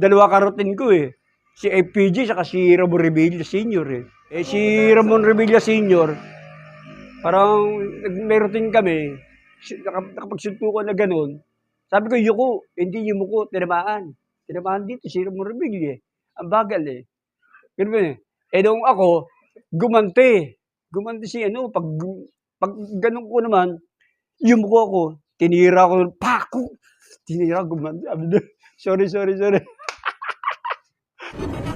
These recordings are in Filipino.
dalawa karotin ko eh. Si FPG saka si Ramon Revilla Sr. eh. Si Ramon Revilla Sr., parang may routine kami, nakapagsuntukan na gano'n. Sabi ko, yuko, hindi yung muko, tinamaan. Tinamaan dito, si Ramon Revilla eh. Ang bagal eh. Ganun eh. Nung ako, gumanti. Gumanti si ano, pag ganun ko naman, yung muko ko, tinira ko, pako! Tinira, gumanti. Sorry.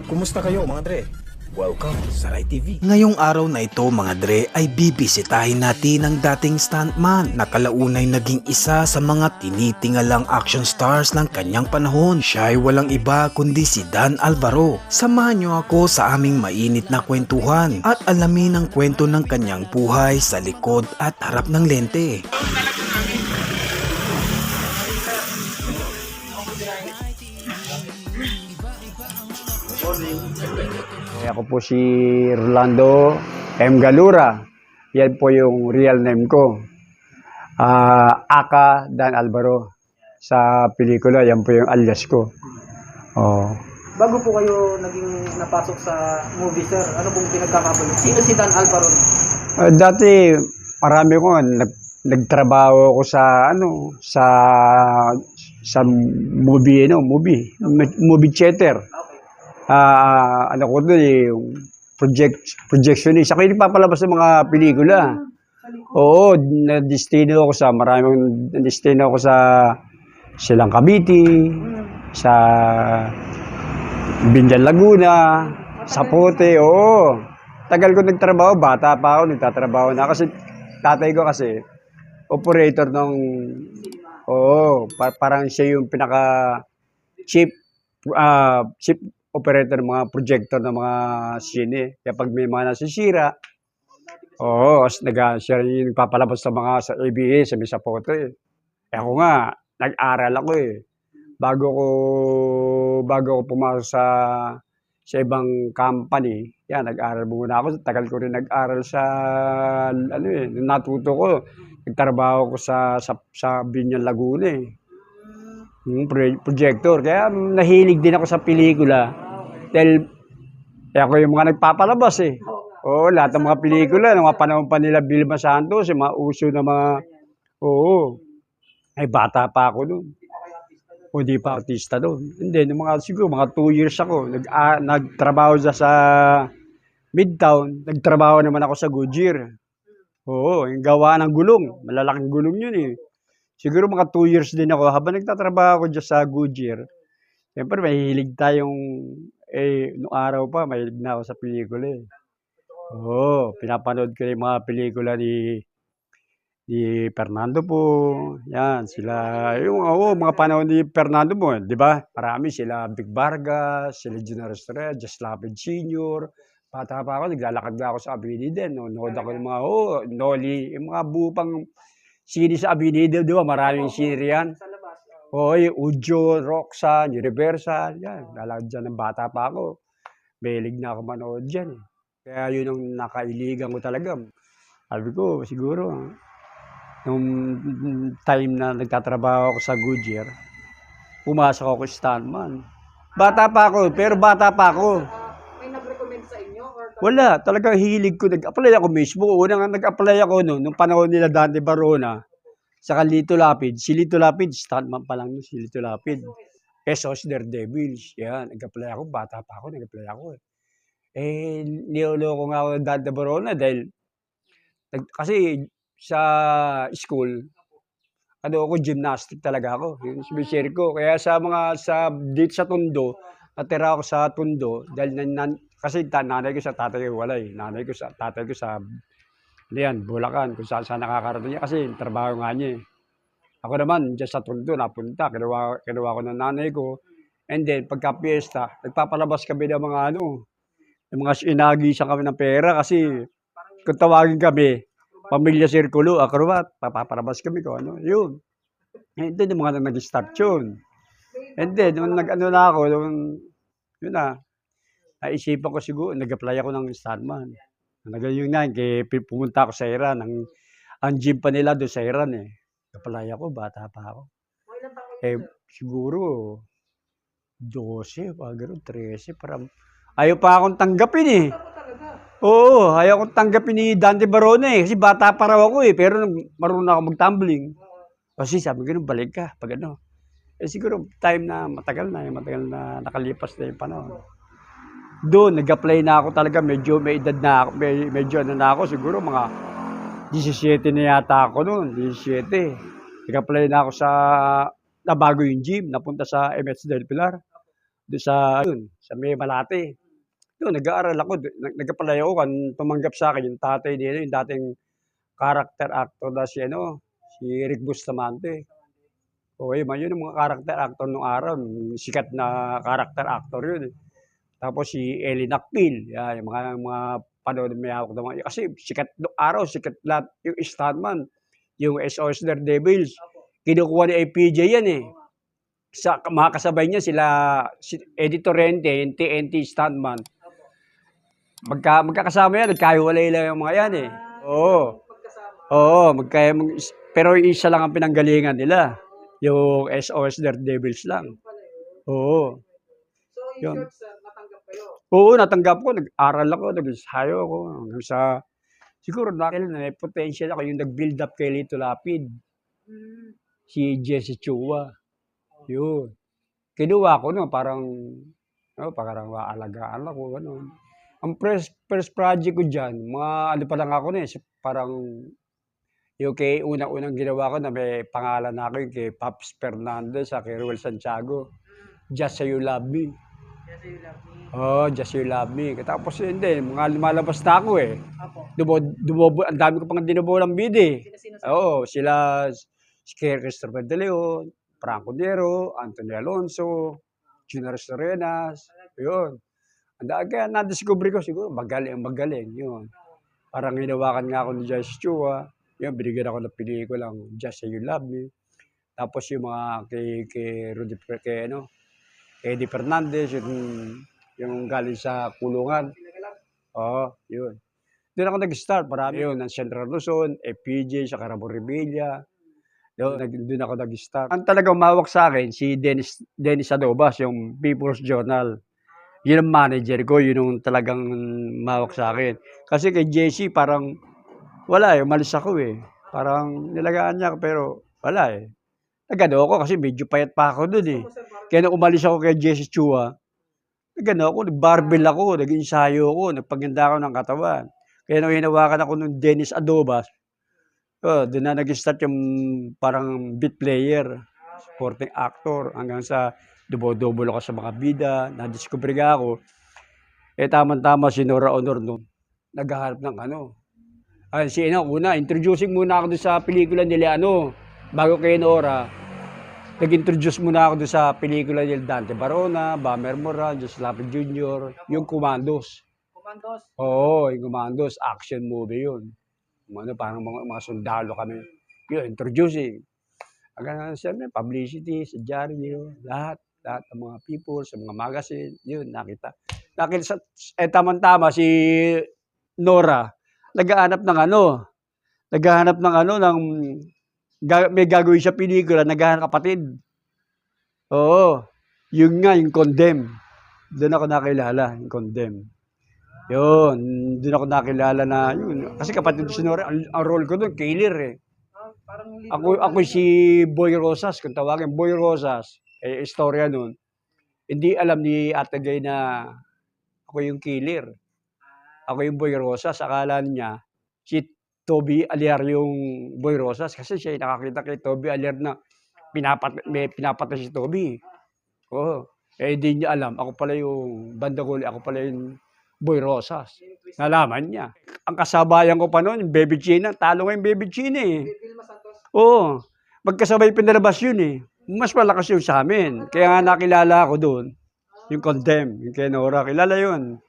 Kumusta kayo mga Dre? Welcome sa Rai TV. Ngayong araw na ito mga Dre ay bibisitahin natin ang dating stuntman na kalaunay naging isa sa mga tinitingalang action stars ng kanyang panahon. Siya ay walang iba kundi si Dan Alvaro. Samahan niyo ako sa aming mainit na kwentuhan at alamin ang kwento ng kanyang buhay sa likod at harap ng lente. Ako po si Rolando M. Galura. Yan po yung real name ko. Aka Dan Alvaro. Sa pelikula, yan po yung alias ko. Oh. Bago po kayo naging napasok sa movie, sir, ano pong pinagkakabalo? Sino si Dan Alvaro? Dati, marami ko nagtrabaho ako sa sa movie theater. Ano ko doon yung projectionist. Ako yung papalabas ng mga pelikula. Oo, na-destino ako sa Silang Cavite, sa Binjan Laguna, sa Pote, oo. Tagal ko nagtrabaho, bata pa ako, nagtatrabaho na. Kasi tatay ko kasi, operator ng, parang siya yung chief operator ng mga projector ng mga sine. Kaya pag may mga nasisira, siya yung nagpapalabas sa ABS, sa photo eh. Ako nga, nag-aral ako eh. Bago ko pumasok sa ibang company, nag-aral muna ako. Tagal ko rin nag-aral sa, natuto ko. Nagtrabaho ko sa Binyan Laguna eh. Projector. Kaya nahilig din ako sa pelikula. Dahil ako yung mga nagpapalabas eh. Lahat ng mga pelikula, ng mga panahon pa nila Vilma Santos, yung mga uso na mga, ay bata pa ako doon. Hindi pa artista doon. Hindi, siguro mga 2 years ako. Nagtrabaho sa Midtown. Nagtrabaho naman ako sa Goodyear. Yung gawa ng gulong. Malalaking gulong yun eh. Siguro mga 2 years din ako. Habang nagtatrabaho ako dyan sa Goodyear, siyempre mahihilig tayong, noong araw pa, mahilig na ako sa pelikula eh. Pinapanood ko yung mga pelikula ni Fernando po. Yan, sila, mga panahon ni Fernando po, di ba? Marami sila, Vic Vargas, sila Junior Estrella, Just Lapid Sr. Bata pa ako, naglalakad na ako sa Avenida. Nood ako ng mga, Noli, yung mga bupang sini sa Avenida, di ba? Maraming sini yan. Ujo, Roxanne, Universal, yan. Lalakad dyan ng bata pa ako. Mahilig na ako manood dyan eh. Kaya yun ang nakailigan ko talaga. Sabi ko, siguro, nung time na nagtatrabaho ako sa Goodyear, pumasok ako stuntman. Bata pa ako. May nag-recommend sa inyo? Wala, talagang hilig ko. Nag-apply ako mismo. Unang nag-apply ako nung panahon nila Dante Barona, saka Lito Lapid. Si Lito Lapid, stuntman pa lang si Lito Lapid. Pesos Daredevils. Yan, nag-apply ako. Bata pa ako, nag-apply ako eh. Niloloko nga ako ng Dante Barona dahil kasi sa school, ako gymnastic talaga ako. Yung sinishare ko. Kaya dito sa Tondo, natira ako sa Tondo dahil kasi nanay ko sa tatay ko wala eh. Tatay ko sa Bulacan, kung saan nakakarating niya kasi trabaho nga niya eh. Ako naman, dyan sa Tondo, napunta. Kinuha ko ng nanay ko. And then, pagka piyesta, nagpapalabas kami ng mga inagisan kami ng pera kasi kung tawagin kami, Pamilya Sirkulo, Acrobat, papapalabas kami ko, yun. And then, yung mga nag-start yun. And then, nung na ako, yun na, naisipan ko siguro, nag-apply ako ng stuntman. Yun na, pumunta ako sa Iran. Ang gym pa nila doon sa Iran eh. Nag-apply ako, bata pa ako. Siguro, 12, gano'n, 13, parang ayaw pa akong tanggapin eh. Oo, ayaw akong tanggapin ni Dante Barona eh, kasi bata pa raw ako eh, pero marunong ako mag-tumbling. Kasi sabi ko, balik ka, pag ano. Eh siguro time na matagal na nakalipas na yung panahon. Doon, nag-apply na ako talaga, medyo may edad na ako, medyo ano na ako, siguro mga 17 na yata ako noon, 17. Nag-apply na ako nabago yung gym, napunta sa MH Del Pilar. Doon sa May Malate. Doon, nag-aaral ako, nag-apply ako, kan tumanggap sa akin yung tatay nila, yung dating character actor na si Rick Bustamante. O, yun ang mga character actor nung araw, sikat na character actor yun. Tapos si Ellie Nakpil, yan, yung mga panood may hawak naman. Kasi sikat nung araw, sikat lahat yung stuntman, yung SOS Daredevils. Kinukuha ni APJ yan eh. Sa mga kasabay niya si Eddie Torrente, yung TNT stuntman. Magkakasama yan, nagkahiwalay lang yung mga yan eh. Oo. Oo, pero isa lang ang pinanggalingan nila. Yung SOS Daredevils lang. Oo. So, in Yun. short, sir, natanggap kayo. Oo, natanggap ko. Nag-aral ako, nag-ensayo ako. Hanggang sa, siguro dahil na may potential ako, yung nag-build up kay Lito Lapid. Si Jesse Chua. Yun. Kinuha ko no, parang maalagaan ako. Ganun. Ang first project ko dyan, ano pa lang ako parang, yung unang ginawa ko na may pangalan na ako yung kay Pops Fernandez, kay Ruel Santiago. Just Say You Love Me. Yes, you love me. Oh, Just You Love Me. Tapos hindi, mga lumalabas na ako eh. Apo. Ang dami ko pang dinubulang bid eh. Sino? Oo, sila, si Christopher De Leon, Franco Nero, Anthony Alonso, Gina Restorenas, yun. Kaya na-discover ko siguro, magaling, yun. Parang hinawakan nga ako ni Jesse Chua, yun, binigyan ako ng pelikulang Just Say You Love Me. Tapos yung mga kay Eddie Fernandez, yung galing sa kulungan. Oo, yun. Doon ako nag-start, marami yun, ng Central Luzon, FPJ, sa Carabo Revilla. Doon ako nag-start. Ang talagang umawak sa akin, si Dennis Adobas, yung People's Journal. Yun ang manager ko, yun yung talagang umawak sa akin. Kasi kay JC, parang, wala eh, umalis ako eh. Parang nilagaan niya ako, pero wala eh. Nagano ako kasi medyo payat pa ako doon eh. Kaya nung umalis ako kay Jesse Chua, nag-barbell ako, nag-ensayo ako, nagpaganda ako ng katawan. Kaya nung hinawakan ako ng Dennis Adobas, doon na nag-start yung parang beat player, supporting actor, hanggang sa dubo-double ako sa mga bida, na-discover nga ako. Tama-tama si Nora Honor noon, naghahanap ng introducing muna ako doon sa pelikula nila, bago kay Nora, nag-introduce muna ako doon sa pelikula ni Dante Barona, Bummer Moran, Just Lapid Jr., yung Commandos. Commandos? Oo, yung Commandos, action movie yun. Parang mga sundalo kami. Yun, introducing. Hanggang sa publicity, sa diaryo, lahat ng mga people, sa mga magazine, yun, nakita. Tama-tama si Nora, naghahanap ng may gagawin siya pelikula, naghahanap kapatid. Oo. Yung Condemn. Doon ako nakilala, yung Condemn. Yun, doon ako nakilala na yun. Kasi kapatid si Nora, ang role ko doon, killer eh. Parang Ako si Boy Rosas, kung tawagin, Boy Rosas. Istorya nun. Hindi alam ni Ate Gay na ako yung killer. Ako yung Boy Rosas. Akala niya, si Toby Aliar yung Boy Rosas. Kasi siya nakakita kay Toby Aliar na may pinapatay si Toby. Oo. Hindi niya alam. Ako pala yung bandaguli. Ako pala yung Boy Rosas. Nalaman niya. Ang kasabayan ko pa noon, yung Baby China. Talo nga yung Baby China eh. Vilma Santos. Oo. Magkasabay pinalabas yun eh. Mas malakas yun sa amin. Kaya nga nakilala ako doon. Yung Condemn. Yung kay Nora. Kilala yun.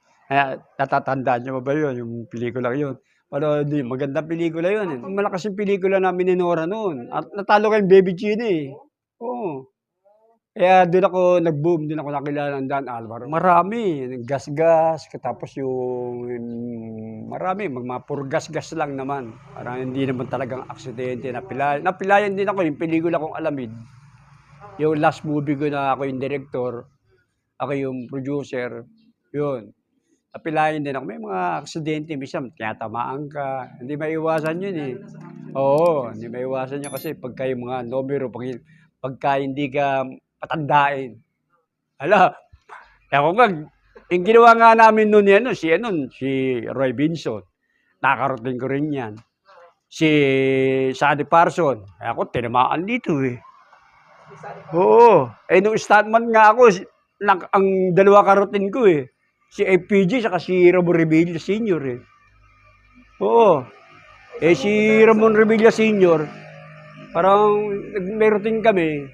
Natatandaan niyo ba yun? Yung pelikula yun. Pero magandang pelikula yun. Malakas yung pelikula namin ni Nora noon. At natalo kayong Baby China eh. Oo. Kaya doon ako nag-boom. Doon ako nakilala ng Dan Alvaro. Marami. Gas-gas. Tapos marami. Mga puro gas-gas lang naman. Parang hindi naman talagang aksidente. Napilayan din ako yung pelikula kong Alamid. Yung last movie ko na ako yung director. ako yung producer, yun. Napilayan din ako. May mga aksidente, minsan tinatamaan ka. Hindi maiwasan yun eh. Oo, hindi maiwasan yun kasi pagka yung mga numero, pagka hindi ka patandain. Hala, ako nga, yung ginawa nga namin noon yan, si Roy Binson. Nakarating ko rin yan. Si Sandy Parson. Ako, tinamaan dito eh. Oo. Nung stuntman nga ako, ang dalawa karotin ko eh. Si FPJ saka si Ramon Revilla Sr. eh. Oo. Si Ramon Revilla Sr., parang may routine kami,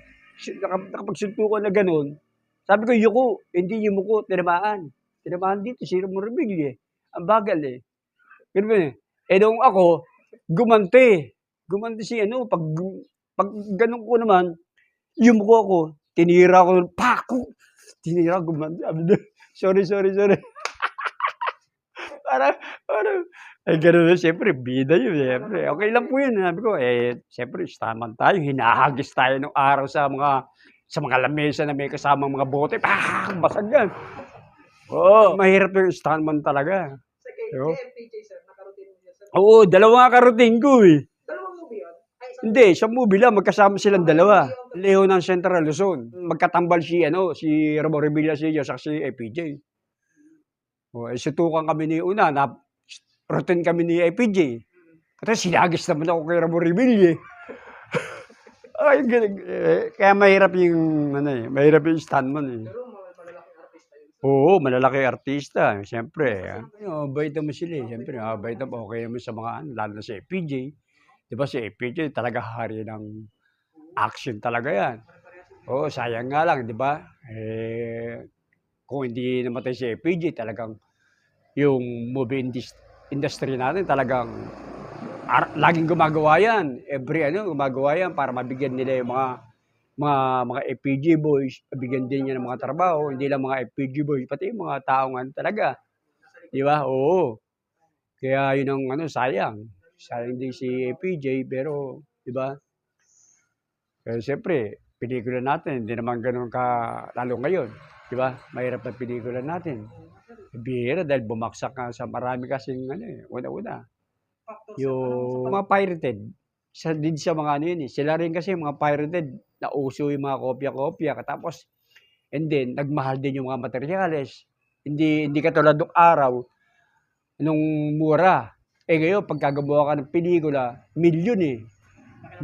nakapagsuntukan na gano'n. Sabi ko, yuko, hindi yung muko, tinamaan. Tinamaan dito si Ramon Revilla eh. Ang bagal eh. Ganun eh. Nung ako, gumante. Gumante si pag ganun ko naman, yung muko ko, tinira ko, pako! Tinira, gumante. Sorry. parang, gano'n na, siyempre, bida yun, siyempre. Okay lang po yun. Sabi ko, siyempre, staman tayo, hinahagis tayo ng araw sa mga lamesa na may kasamang mga bote. Basag yan. Oo, mahirap yung stuntman talaga. Sa FPJ, sir, nakaroutine mo sir? Oo, dalawa nga karoting ko eh. Dalawang movie yun? Hindi, sa movie lang, magkasama silang dalawa. Leo ng Central Luzon. Magkatambal si Ramon Revilla Sr. sa si FPJ. Sutukan kami ni routine kami ni FPJ. Kasi sinagis naman ako kay Ramon Revilla. Kaya mahirap mahirap yung stuntman eh. Pero malalaking artista yun. Oo, malalaki artista. Siyempre. Bait naman sila eh. Siyempre, bait naman okay naman sa mga lalo na si FPJ. Diba si FPJ talaga hari ng action talaga yan. Oo, sayang nga lang, di ba? Kung hindi namatay si FPJ, talagang yung movie industry natin talagang laging gumagawa yan. Gumagawa yan para mabigyan nila yung mga FPJ boys, mabigyan din niya ng mga trabaho, hindi lang mga FPJ boys, pati yung mga taongan talaga. Di ba? Oo. Kaya yun ang sayang. Sayang din si FPJ, pero, di ba? Kaya siyempre, pelikula natin, hindi naman ganun lalo ngayon. Di ba? Mahirap na pelikula natin. Bihira dahil bumaksak ka sa marami kasing una-una. Yung mga pirated, din sa mga yun eh. Sila rin kasi mga pirated, nauso yung mga kopya-kopya. Tapos, and then, nagmahal din yung mga materyales. Hindi katulad ng araw, nung mura. Ngayon, pagkagawa ka ng pelikula, milyon eh.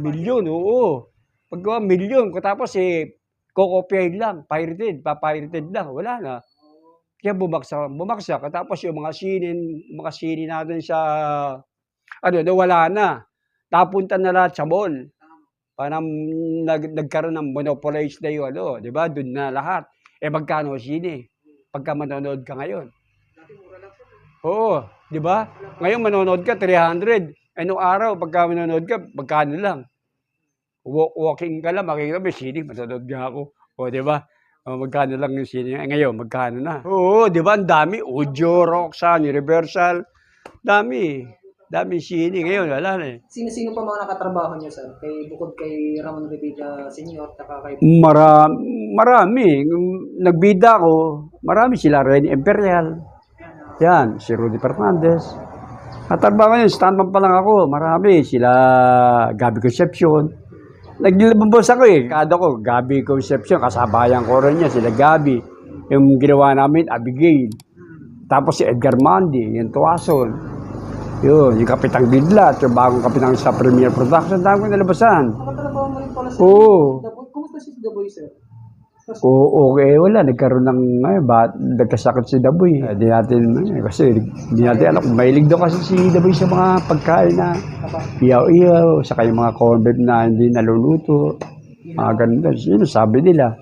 Milyon, oo. Paggawa, milyon. Tapos kokopyahin lang, papirated lang, wala na. Kaya bumagsak. Tapos yung mga sinin natin sa, wala na. Napunta na lahat sa mall. Parang nagkaroon ng monopolize na yung di ba? Doon na lahat. Magkano sine? Pagka manonood ka ngayon. Oo, di ba? Ngayon manonood ka, 300. Nung araw, pagka manonood ka, magkano lang? Walking ka lang, makikita mo, sine, manonood nga ako. Di ba? Magkano lang yung sine. Ngayon, magkano na? Oo, di ba? Ang dami. Audio, Roxanne, Universal. Dami sine. Ngayon, wala na eh. Sino-sino pa mga nakatrabaho niyo, sir? Bukod kay Ramon Revilla Sr. Taka kay... Marami. Nagbida ko, marami sila. Rene Imperial. Yan, si Rudy Fernandez. Katrabaho yun, stuntman pa lang ako. Marami. Sila Gabby Concepcion. Naglilabambos ako eh. Kada ko, Gabby Concepcion. Kasabayan ko rin niya, sila Gabby. Yung ginawa namin, Abigail. Tapos si Edgar Mandy, yung Tuason. Yun, yung Kapitang Bidlat, yung bagong kapitang sa Premier Production. Dami ko nalabasan. Nakatrabaho mo rin pala sa Oo. Daboy. Kumusta si Daboy, sir? Oo, wala. Nagkaroon nagkasakit si Daboy. Hindi natin, kasi hindi natin alam. Mahilig daw kasi si Daboy sa mga pagkain na iyaw-iyaw, saka yung mga corned beef na hindi naluluto. Mga ganun daw. Yun, sabi nila.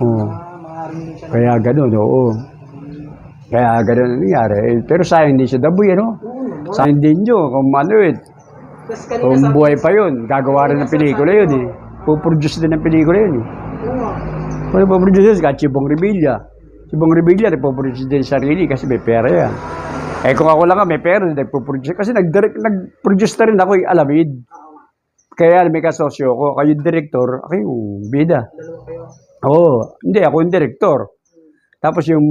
Oo. Kaya ganun, oo. Kaya ganun nangyari. Pero sayang din si Daboy, sayang din nyo. Kung kung buhay pa yun, gagawa rin ng pelikula yun eh. Puproduce din ng pelikula yun eh. Kung nagpo-produce ka, Chibong Revilla. Chibong Revilla, nagpo-produce din sarili kasi may pera yan. Kung ako lang may pera, nagpo-produce. Kasi nag-produce na rin ako yung Alamid. Kaya may kasosyo ko, kayo yung director, ako yung bida. Oo, hindi, ako yung director. Tapos yung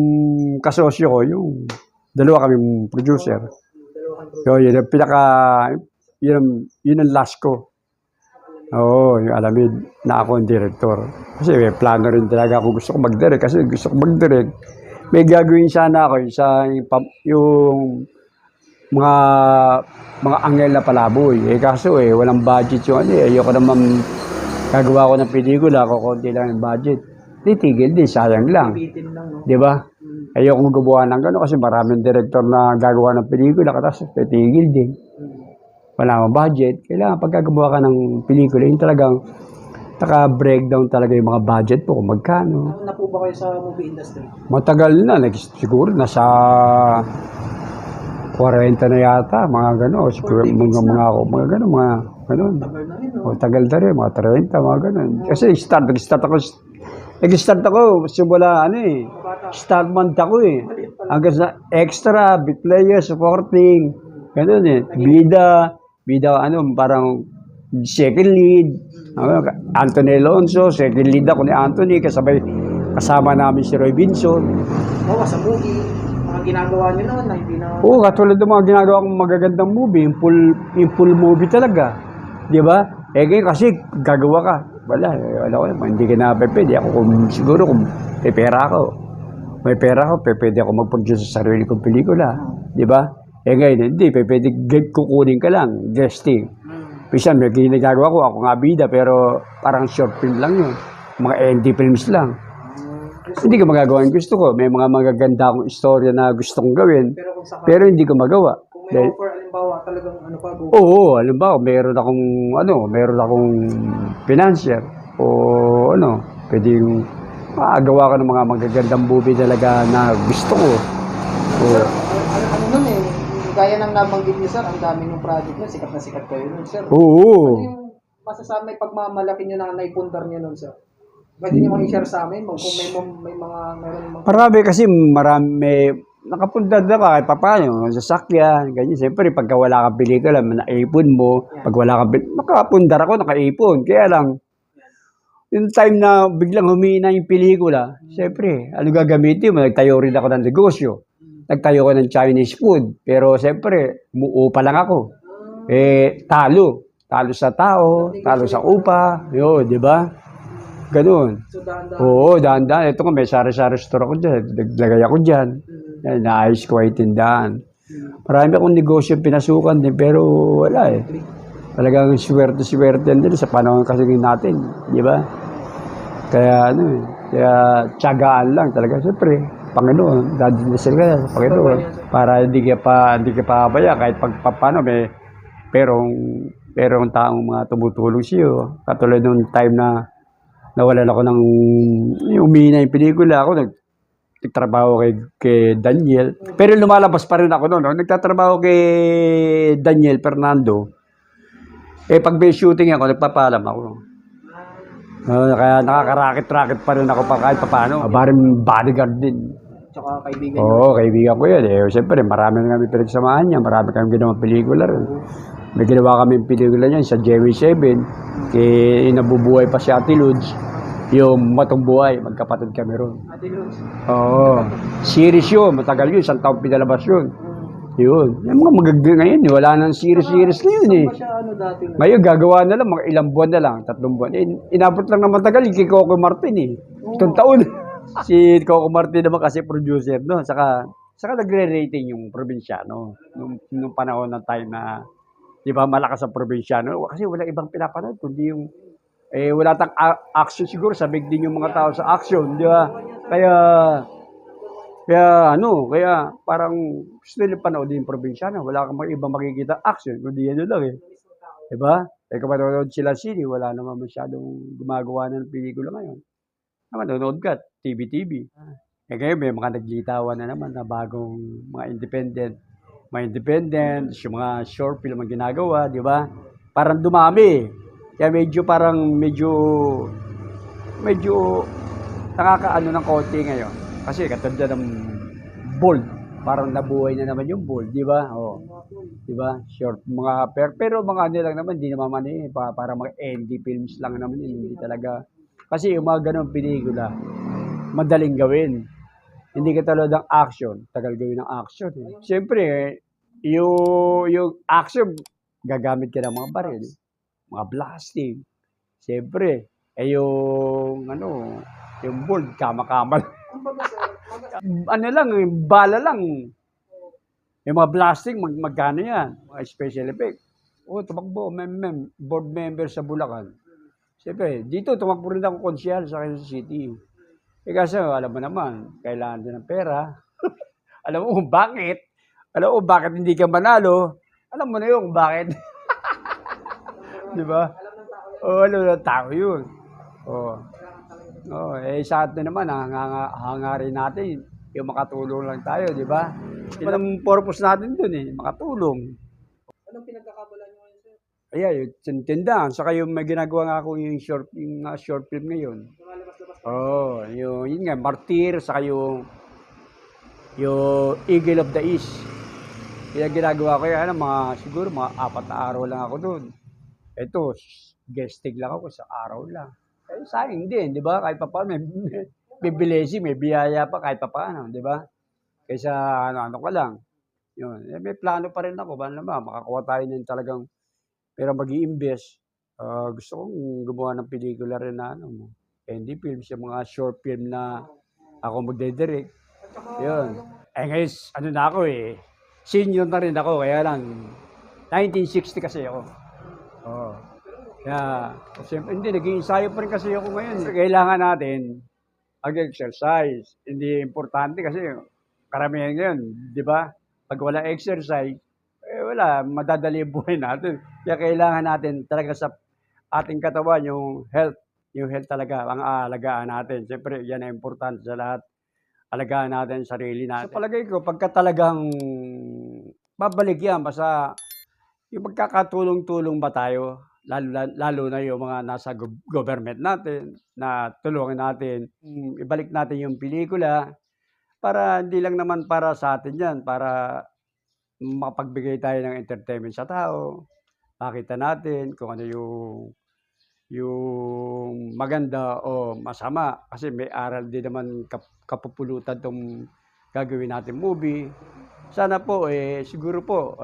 kasosyo ko, yung dalawa kaming producer. So, yun ang yun ang last ko. Oo, yung alamid na ako ang director. Kasi may plano rin talaga ako gusto ko mag-direct. Kasi gusto ko mag-direct. May gagawin sana ako yung mga anghel na palaboy. Kaso walang budget yung ano eh. Ayoko naman gagawa ko ng pelikula, kukunti lang yung budget. Titigil din, sayang lang. Bitin lang, no? Di ba? Ayoko gumawa ng gano'n kasi maraming director na gagawa ng pelikula tapos titigil din. Wala akong budget. Kailangan pagka gumawa ka ng pelikula, yung talagang naka-breakdown talaga yung mga budget po kung magkano. Ano na po ba kayo sa movie industry? Matagal na, siguro nasa 40 na yata, mga gano'n. Siguro mga gano'n, mga gano'n. Tagal na rin, no? O, tagal na rin, mga 30, mga gano'n. Kasi nag-start ako, simula start month ako eh. Hanggang sa extra, bit player, supporting, gano'n eh. Bida parang second lead. Anthony Alonso, second lead ako ni Anthony, kasama namin si Roy Vinson. Oo, sa movie, mga ginagawa niyo noon na hindi na... Oo, katulad ng mga ginagawa kong magagandang movie, yung full movie talaga. Di ba? Ngayon kasi gagawa ka. Wala ko naman, hindi ka na pwede. Siguro kung may pera ako, pwede ako mag-produce sa sarili kong pelikula. Di ba? Ngayon, hindi, pwede kukunin ka lang, guesting. Minsan, may ginagawa ko, ako nga bida, pero parang short film lang yun. Mga indie films lang. Hindi ko magagawa yung gusto ko. May mga magaganda akong istorya na gusto kong gawin, Pero kung sakali, pero hindi ko magawa. kung may offer, halimbawa, talagang ano pa, go. Oo, halimbawa, meron akong financier o pwedeng gawa ko ng mga magagandang movie talaga na gusto ko. Sir, ano nun eh, gaya ng nabanggit niyo, sir, ang dami ng project niyo, sikat na sikat kayo nun, sir. Oo. Ano yung masasabi, pagmamalaki niyo na naipundar niyo nun, sir? Pwede niyo i-share sa amin kung meron Marami, nakapundad na kahit papaano, sasakyan, ganyan. Siyempre, pagka wala kang pelikula, naipon mo. Pag wala kang nakapundar ako, nakaipon. Kaya lang, yung time na biglang humina yung pelikula, siyempre, ano gagamitin mo? Nagtayo rin ako ng negosyo. Nagtayo ko ng Chinese food. Pero siyempre, umuo pa lang ako. Talo. Talo sa tao, talo sa upa. Yun, di ba? Ganun. So, dahan-dahan. Oo, dahan-dahan. Ito ko, may sari-sari store ako dyan. Naglagay ako dyan. Naayos ko ay tindahan. Marami akong negosyo pinasukan din, pero wala eh. Talagang swerte din sa panahon kasi natin. Di ba? Kaya kaya tiyagaan lang talaga. Siyempre, Panginoon, dadinasal ka sa Panginoon. Para hindi ka pa abaya kahit pagpapano perong taong mga tumutulong siyo. Katulad nung time na nawalan ako ng umina yung pelikula ako, nagtatrabaho kay Daniel. Pero lumalabas pa rin ako noon. No? Nagtatrabaho kay Daniel Fernando. Pag may shooting ako, nagpapalam ako. Kaya nakakarakit-rakit pa rin ako pa kahit paano. Baring bodyguard din. Tsaka kaibigan niyo. Oo, kaibigan ko yan. Siyempre, marami na kami pinagsamahan niya. Marami kami ginawang pelikula rin. May ginawa kami pelikula niyan sa JW7. Kaya nabubuhay pa si Ate Lods. Yung Matong Buhay, magkapatid kami ron. Ate Luz. Oo. Series yun, matagal yun, isang taong pinalabas yun. Yun. Yung mga magagawin ngayon, wala nang series ngayon eh. Saan ba siya dati na? Ngayon, gagawa na lang, mga ilang buwan na lang, 3 buwan. Inabot lang na matagal, kay Coco Martin eh. Itong taon. Si Coco Martin naman kasi producer, no? Saka nagre-rating yung probinsyano. Nung panahon ng time na, di ba, malakas ang probinsyano. Kasi wala ibang pinapanood, kundi yung wala tang action siguro, sabik din yung mga tao sa action, di ba? Kaya parang gusto nila panoodin yung probinsyano, wala kang ibang makikita action, kundi yan lang eh. Di ba? Kung manonood sila sini, wala naman masyadong gumagawa ng pelikula ngayon. Manonood ka, TV. Ngayon may mga naglitawan na naman na bagong mga independent, yung mga short film ang ginagawa, di ba? Parang dumami. Kaya medyo nakakaano ng konti ngayon. Kasi katulad ng Bold, parang nabuhay na naman yung Bold, di ba? Oh. Di ba? Short mga pero mga lang naman, hindi naman para mga indie films lang naman yun, hindi talaga. Kasi yung mga ganong pelikula, madaling gawin. Hindi katulad ng action. Tagal gawin ng action. Eh. Siyempre, yung action, gagamit ka ng mga baril, mga blasting. Siyempre, yung bolt, kama-kama. Kumbaga, sir, Ano lang, bala lang. Yung mga blasting, magkano yan? Mga special effect. Tumakbo, board member sa Bulacan. Siyempre, dito tumakbo rin ako konsyal sa Quezon City. Kasi alam mo naman, kailangan din ng pera. Alam mo kung bakit? Alam mo bakit hindi ka manalo? Alam mo na yun kung bakit. Di ba? Alam ng tao yun. Sa atin naman, hangarin natin yung makatulong lang tayo, di ba? Yun ang purpose natin dun makatulong. anong pinagkakabalan nyo ngayon, sir? Ayan, yung tindahan. Saka yung may ginagawa nga ako yung short film ngayon. Lumalabas-labas Yun nga, Martir, saka yung Eagle of the East. Kaya ginagawa ko yan, siguro mga 4 na araw lang ako doon. Ito, guesting lang ako sa araw lang. Sayang din, di ba? Kahit pa paano, may blessing, may biyaya pa kahit pa paano, di ba? Kaysa ano ka lang. Yun. May plano pa rin ako, makakuha tayo ng talagang, pero mag-i-invest. Gusto kong gumawa ng pelikula rin na indie films, yung mga short film na ako magdedirect. Yun. Ngayon, na ako senior na rin ako, kaya lang, 1960 kasi ako. Kaya, siyempre, naging ensayo pa rin kasi ako ngayon. Kailangan natin mag-exercise. Hindi importante kasi karamihan ngayon, di ba? Pag wala exercise, wala, madadali yung buhay natin. Kaya kailangan natin talaga sa ating katawan, yung health talaga, ang aalagaan natin. Siyempre, yan ang importante sa lahat. Alagaan natin sarili natin. Sa palagay ko, pagka talagang babalik yan, basta yung magkakatulong-tulong ba tayo, lalo na yung mga nasa government natin, na tulungan natin, ibalik natin yung pelikula, para hindi lang naman para sa atin yan, para makapagbigay tayo ng entertainment sa tao, makita natin kung ano yung maganda o masama. Kasi may aral din naman kapupulutan tong gagawin natin movie. Sana po, siguro po,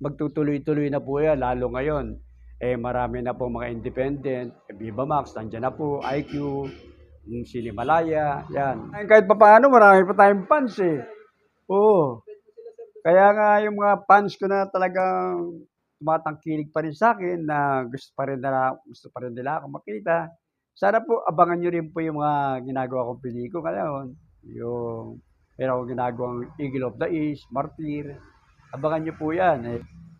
magtutuloy-tuloy na po yan, lalo ngayon. Marami na po mga independent, Viva Max, nandiyan na po, IQ, Cinemalaya, yan. Kahit pa paano, marami pa tayong fans Oo. Kaya nga yung mga fans ko na talagang tumatangkilik pa rin sa akin na gusto pa rin nila ako makita. Sana po abangan nyo rin po yung mga ginagawa kong pelikula ngayon. Meron akong ginagawang Eagle of the East, Martir. Abangan nyo po yan.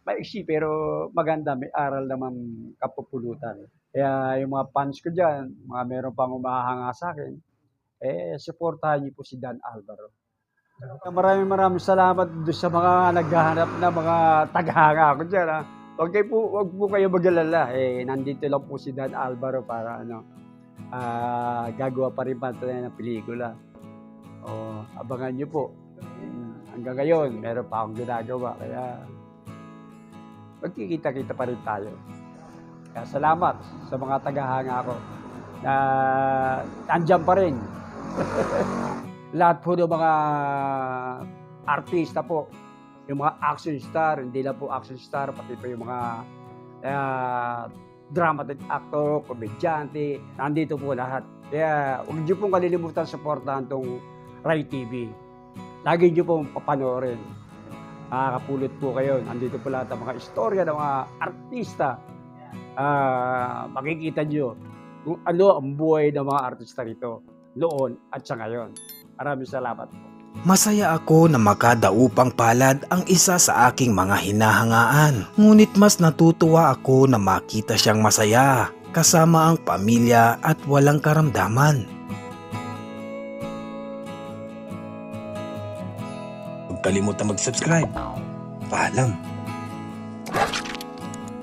Maiksi pero maganda, may aral naman kapupulutan. Kaya yung mga fans ko dyan, meron pang umahanga sa akin, supportahan niyo po si Dan Alvaro. Maraming salamat doon sa mga naghahanap na mga taghanga ko dyan. Wag po kayo mag-alala. Nandito lang po si Dan Alvaro para gagawa pa rin tayo ng pelikula. Abangan niyo po. Hanggang ngayon, meron pa akong ginagawa. Kaya magkikita-kita pa rin tayo. Kaya salamat sa mga taghanga ko na andyan pa rin. Lahat po ng mga artista po, yung mga action star, hindi lang po action star, pati po yung mga dramatic actor, komedyante, nandito po lahat. Kaya huwag niyo pong kalilimutan supportahan tong Rai TV. Lagi niyo pong papanoorin. Makakapulot po kayo. Nandito po lahat ang mga istorya ng mga artista. Makikita niyo kung ano ang buhay ng mga artista rito noon at sa ngayon. Maraming salamat po. Masaya ako na makadaupang palad ang isa sa aking mga hinahangaan. Ngunit mas natutuwa ako na makita siyang masaya kasama ang pamilya at walang karamdaman. Huwag kalimutang mag-subscribe. Paalam.